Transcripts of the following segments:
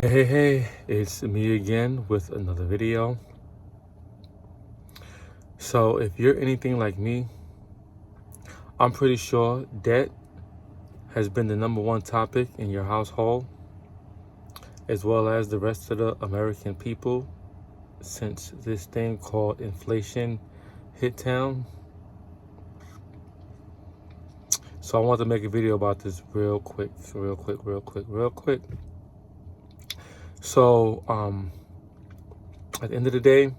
Hey, it's me again with another video. So if you're anything like me, I'm pretty sure debt has been the number one topic in your household, as well as the rest of the American people, since this thing called inflation hit town. So I want to make a video about this real quick. So at the end of the day, if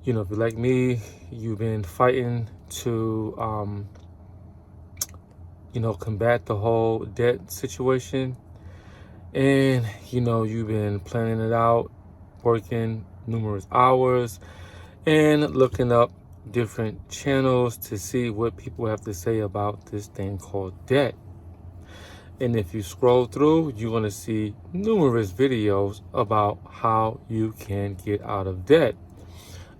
you're like me, you've been fighting to combat the whole debt situation. And, you've been planning it out, working numerous hours, and looking up different channels to see what people have to say about this thing called debt. And if you scroll through, you're going to see numerous videos about how you can get out of debt.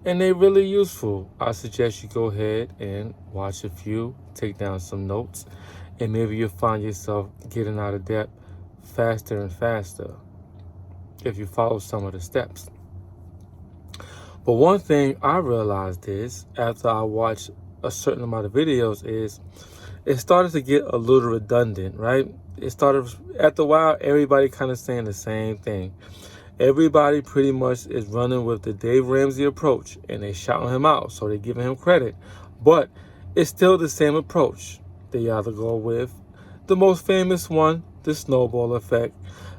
And they're really useful. I suggest you go ahead and watch a few, take down some notes, and maybe you'll find yourself getting out of debt faster and faster if you follow some of the steps. But one thing I realized is, after I watched a certain amount of videos, is it started to get a little redundant, right? It started, after a while, everybody kind of saying the same thing. Everybody pretty much is running with the Dave Ramsey approach, and they shouting him out, so they're giving him credit. But it's still the same approach. They either go with the most famous one, the snowball effect,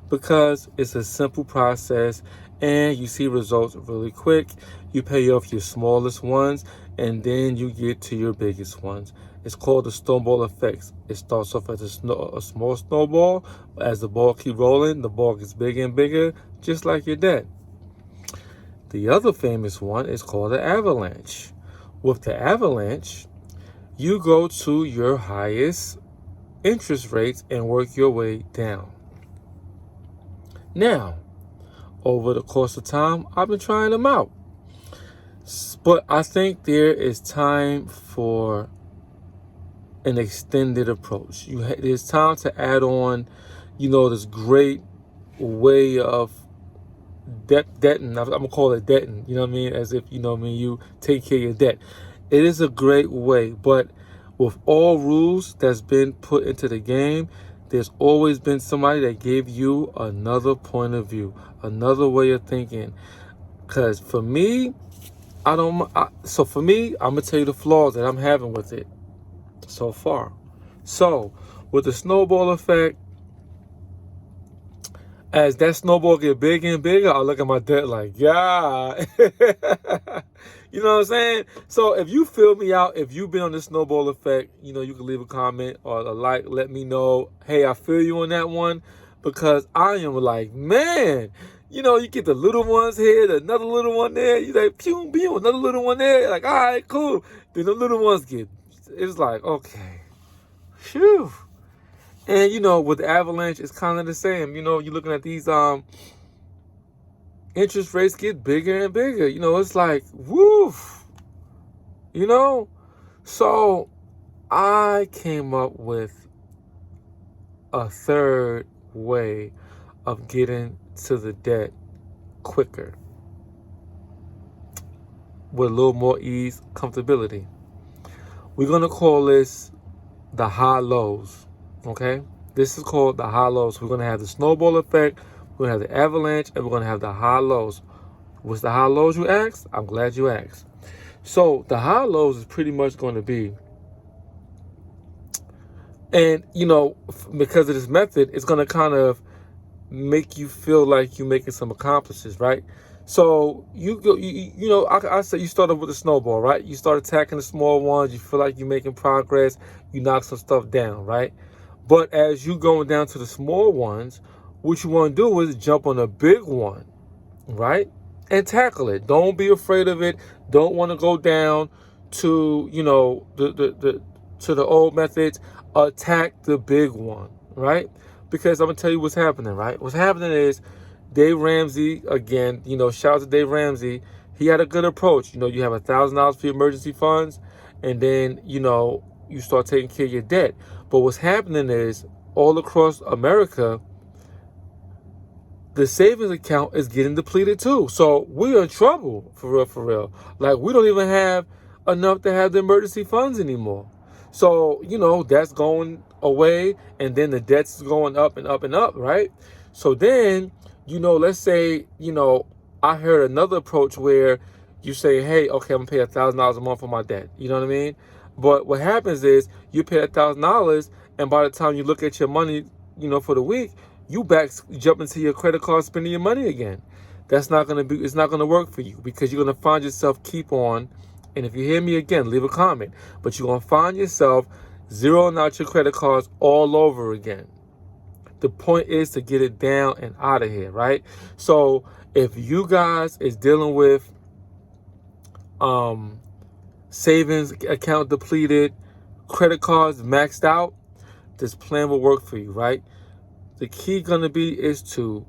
because it's a simple process and you see results really quick. You pay off your smallest ones and then you get to your biggest ones. It's called the snowball effect. It starts off as a small snowball. As the ball keeps rolling, the ball gets bigger and bigger, just like your debt. The other famous one is called the avalanche. With the avalanche, you go to your highest interest rates and work your way down. Now, over the course of time, I've been trying them out. But I think there is time for an extended approach. There's time to add on, this great way of debting. I'm gonna call it debting. You know what I mean? As if you take care of your debt. It is a great way, but with all rules that's been put into the game, there's always been somebody that gave you another point of view, another way of thinking. Because for me, for me, I'm gonna tell you the flaws that I'm having with it so far. So with the snowball effect, as that snowball get bigger and bigger, I look at my debt like, yeah. You know what I'm saying? So if you feel me out, if you've been on the snowball effect, you can leave a comment or a like, let me know. Hey, I feel you on that one, because I am like, man, you get the little ones here, another little one there. You like, pew, pew, another little one there. Like, all right, cool. Then the little ones it's like, okay, phew. And with the avalanche, it's kind of the same. You're looking at these interest rates get bigger and bigger. It's like, woof. So I came up with a third way of getting to the debt quicker, with a little more ease, comfortability. We're gonna call this the high lows. Okay, this is called the high lows. We're gonna have the snowball effect, we're gonna have the avalanche, and we're gonna have the high lows. What's the high lows, you asked? I'm glad you asked. So the high lows is pretty much going to be, and because of this method, it's going to kind of make you feel like you're making some accomplishments, right? So you go, I say you start off with a snowball, right? You start attacking the small ones. You feel like you're making progress. You knock some stuff down, right? But as you going down to the small ones, what you want to do is jump on a big one, right? And tackle it. Don't be afraid of it. Don't want to go down to, to the old methods. Attack the big one, right? Because I'm gonna tell you what's happening, right? What's happening is Dave Ramsey, again, shout out to Dave Ramsey. He had a good approach. You have $1,000 for your emergency funds, and then, you start taking care of your debt. But what's happening is all across America, the savings account is getting depleted too. So we're in trouble, for real, for real. Like, we don't even have enough to have the emergency funds anymore. So, that's going away, and then the debt's going up and up and up, right? So then, let's say, I heard another approach where you say, hey, okay, I'm gonna pay $1,000 a month for my debt. You know what I mean? But what happens is you pay $1,000, and by the time you look at your money, for the week, you jump into your credit card, spending your money again. It's not gonna work for you, because you're gonna find yourself keep on. And if you hear me again, leave a comment. But you're gonna find yourself zeroing out your credit cards all over again. The point is to get it down and out of here, right? So if you guys is dealing with savings account depleted, credit cards maxed out, this plan will work for you, right? The key gonna be is to,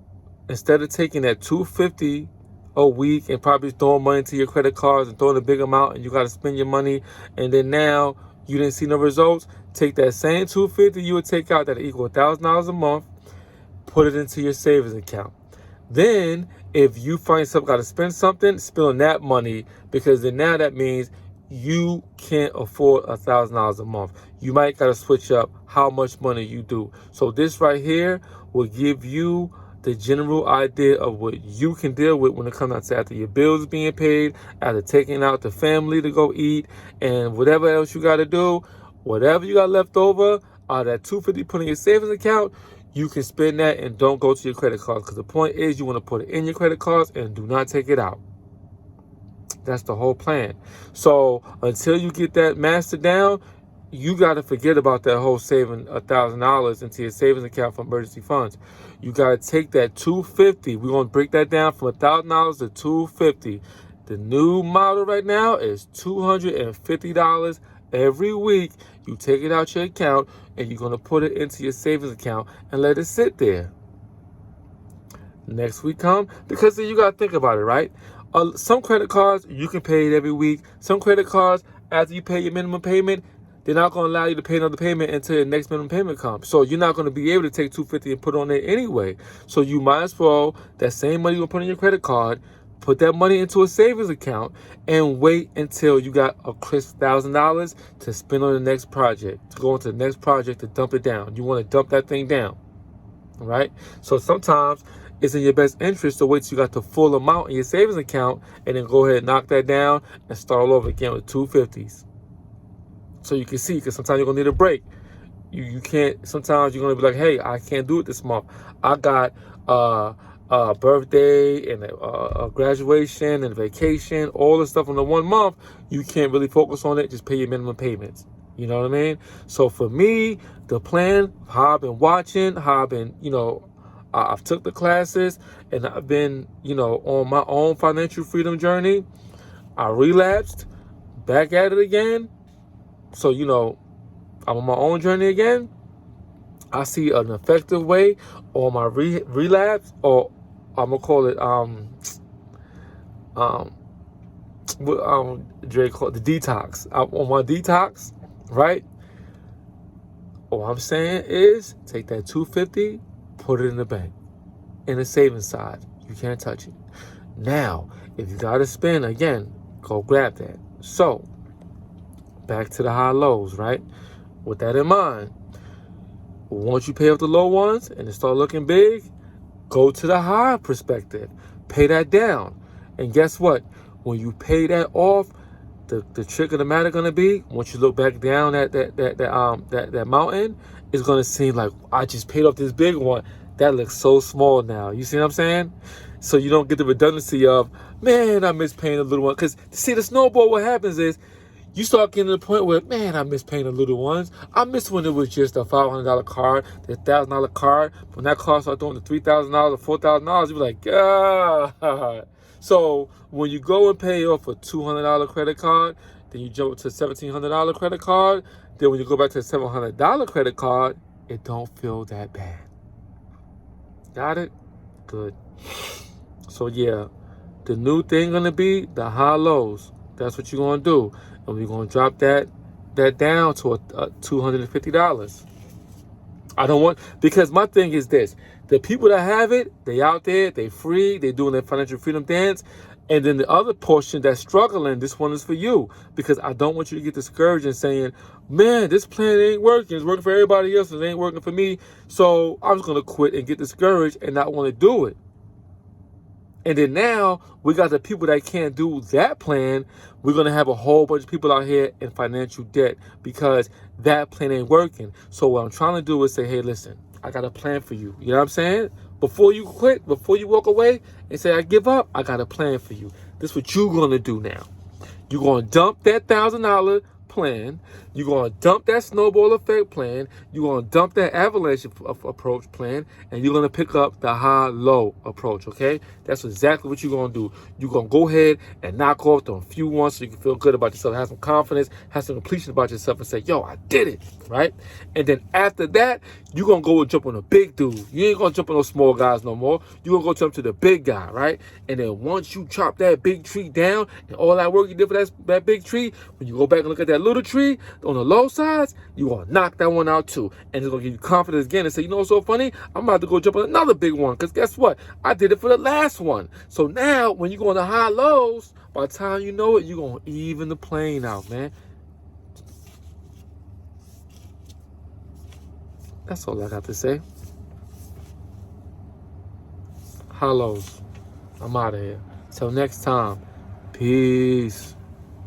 instead of taking that $250 a week and probably throwing money into your credit cards and throwing a big amount, and you got to spend your money, and then now you didn't see no results, take that same $250 you would take out that equal $1,000 a month, put it into your savings account. Then if you find yourself got to spend something, spend on that money, because then now that means you can't afford $1,000 a month. You might got to switch up how much money you do. So this right here will give you the general idea of what you can deal with when it comes out to after your bills being paid, after taking out the family to go eat, and whatever else you got to do, whatever you got left over, that $250 put in your savings account, you can spend that and don't go to your credit cards, because the point is you want to put it in your credit cards and do not take it out. That's the whole plan. So until you get that mastered down, you got to forget about that whole saving $1,000 into your savings account for emergency funds. You got to take that $250. We're going to break that down from $1,000 to $250. The new model right now is $250 every week. You take it out your account and you're going to put it into your savings account and let it sit there. Next week come, because then you got to think about it, right? Some credit cards, you can pay it every week. Some credit cards, after you pay your minimum payment, they're not going to allow you to pay another payment until your next minimum payment comes. So you're not going to be able to take $250 and put on there anyway. So you might as well, that same money you're going to put on your credit card, put that money into a savings account and wait until you got a crisp $1,000 to spend on the next project, to go into the next project to dump it down. You want to dump that thing down, right? So sometimes it's in your best interest to wait till you got the full amount in your savings account and then go ahead and knock that down and start all over again with $250s. So you can see, because sometimes you're going to need a break. You can't, sometimes you're going to be like, hey, I can't do it this month. I got a birthday and a graduation and a vacation, all this stuff in the 1 month. You can't really focus on it. Just pay your minimum payments. You know what I mean? So for me, the plan, how I've been watching, how I've been, I've took the classes and I've been, on my own financial freedom journey. I relapsed, back at it again. So, I'm on my own journey again. I see an effective way on my relapse, or I'm gonna call it Dre called the detox. On my detox, right? All I'm saying is take that $250, put it in the bank, in the savings side. You can't touch it. Now, if you gotta spend again, go grab that. So back to the high lows, right? With that in mind, once you pay off the low ones and it start looking big, go to the higher perspective. Pay that down. And guess what? When you pay that off, the trick of the matter gonna be, once you look back down at that mountain, it's gonna seem like, I just paid off this big one. That looks so small now. You see what I'm saying? So you don't get the redundancy of, man, I miss paying the little one. Because see, the snowball, what happens is, you start getting to the point where, man, I miss paying the little ones. I miss when it was just a $500 card, the $1,000 card. When that card started throwing the $3,000 or $4,000, you be like, God. So when you go and pay off a $200 credit card, then you jump to a $1,700 credit card. Then when you go back to a $700 credit card, it don't feel that bad. Got it? Good. So yeah, the new thing gonna be the high lows. That's what you're gonna do. And we're going to drop that down to $250. I don't want, because my thing is this. The people that have it, they out there, they free, they doing their financial freedom dance. And then the other portion that's struggling, this one is for you. Because I don't want you to get discouraged and saying, man, this plan ain't working. It's working for everybody else. It ain't working for me. So I'm just going to quit and get discouraged and not want to do it. And then now we got the people that can't do that plan. We're going to have a whole bunch of people out here in financial debt because that plan ain't working. So what I'm trying to do is say, hey, listen, I got a plan for you. You know what I'm saying? Before you quit, before you walk away and say, I give up, I got a plan for you. This is what you're going to do now. You're going to dump that $1,000 plan. You're going to dump that snowball effect plan. You're going to dump that avalanche approach plan. And you're going to pick up the high-low approach, okay? That's exactly what you're going to do. You're going to go ahead and knock off the few ones so you can feel good about yourself, have some confidence, have some completion about yourself and say, yo, I did it, right? And then after that, you're going to go and jump on a big dude. You ain't going to jump on those small guys no more. You're going to go jump to the big guy, right? And then once you chop that big tree down and all that work you did for that big tree, when you go back and look at that little tree on the low sides, you're going to knock that one out too. And it's going to give you confidence again and say, you know what's so funny? I'm about to go jump on another big one because guess what? I did it for the last one. So now when you go on the high lows, by the time you know it, you're going to even the plane out, man. That's all I got to say. High lows. I'm out of here. Till next time. Peace.